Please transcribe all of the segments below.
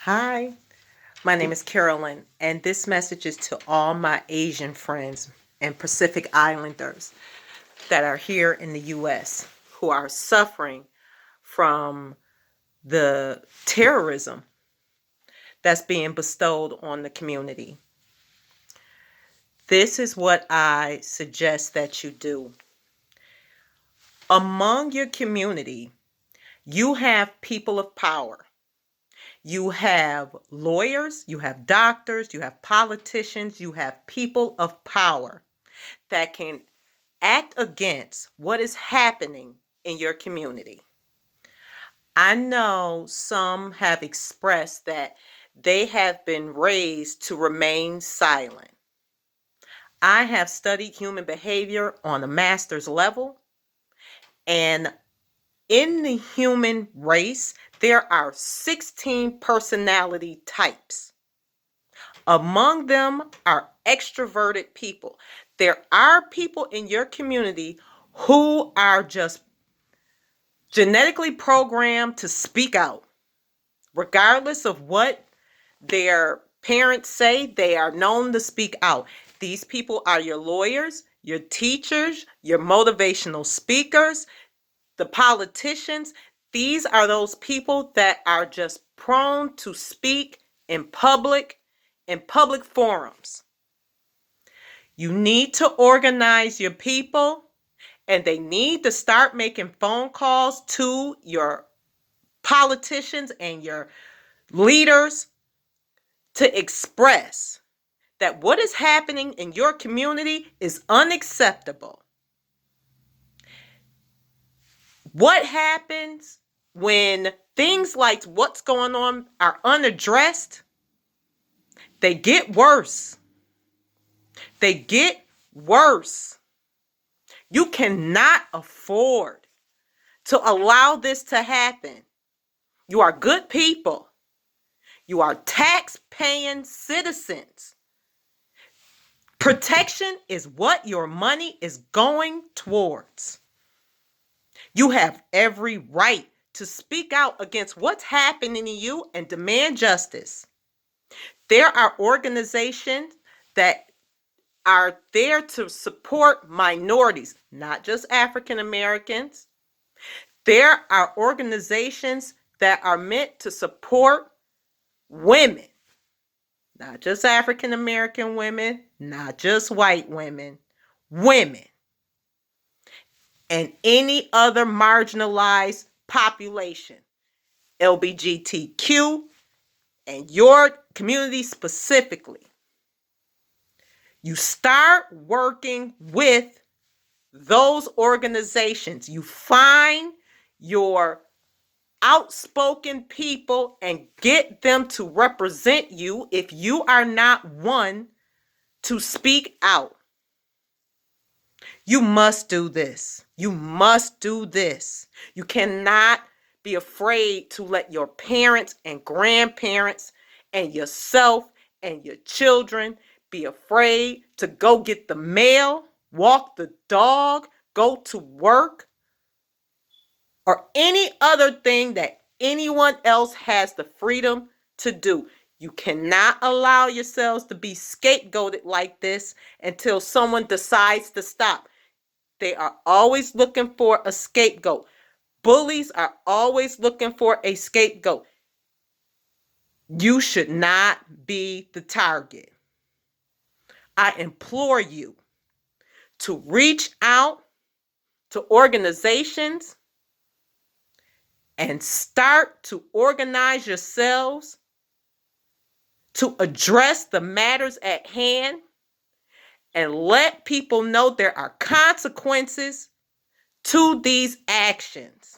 Hi, my name is Carolyn, and this message is to all my Asian friends and Pacific Islanders that are here in the U.S. who are suffering from the terrorism that's being bestowed on the community. This is what I suggest that you do. Among your community, you have people of power. You have lawyers, you have doctors, you have politicians, you have people of power that can act against what is happening in your community. I know some have expressed that they have been raised to remain silent. I have studied human behavior on a master's level, and in the human race, there are 16 personality types. Among them are extroverted people. There are people in your community who are just genetically programmed to speak out. Regardless of what their parents say, they are known to speak out. These people are your lawyers, your teachers, your motivational speakers, the politicians. These are those people that are just prone to speak in public forums. You need to organize your people, and they need to start making phone calls to your politicians and your leaders to express that what is happening in your community is unacceptable. What happens when things like what's going on are unaddressed? They get worse. They get worse. You cannot afford to allow this to happen. You are good people. You are tax-paying citizens. Protection is what your money is going towards. You have every right to speak out against what's happening to you and demand justice. There are organizations that are there to support minorities, not just African Americans. There are organizations that are meant to support women, not just African American women, not just white women, women, and any other marginalized population, LGBTQ, and your community specifically. You start working with those organizations. You find your outspoken people and get them to represent you if you are not one to speak out. You must do this. You must do this. You cannot be afraid to let your parents and grandparents and yourself and your children be afraid to go get the mail, walk the dog, go to work, or any other thing that anyone else has the freedom to do. You cannot allow yourselves to be scapegoated like this until someone decides to stop. They are always looking for a scapegoat. Bullies are always looking for a scapegoat. You should not be the target. I implore you to reach out to organizations and start to organize yourselves to address the matters at hand and let people know there are consequences to these actions.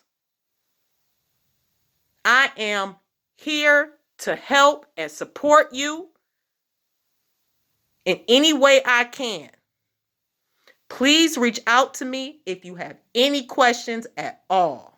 I am here to help and support you in any way I can. Please reach out to me if you have any questions at all.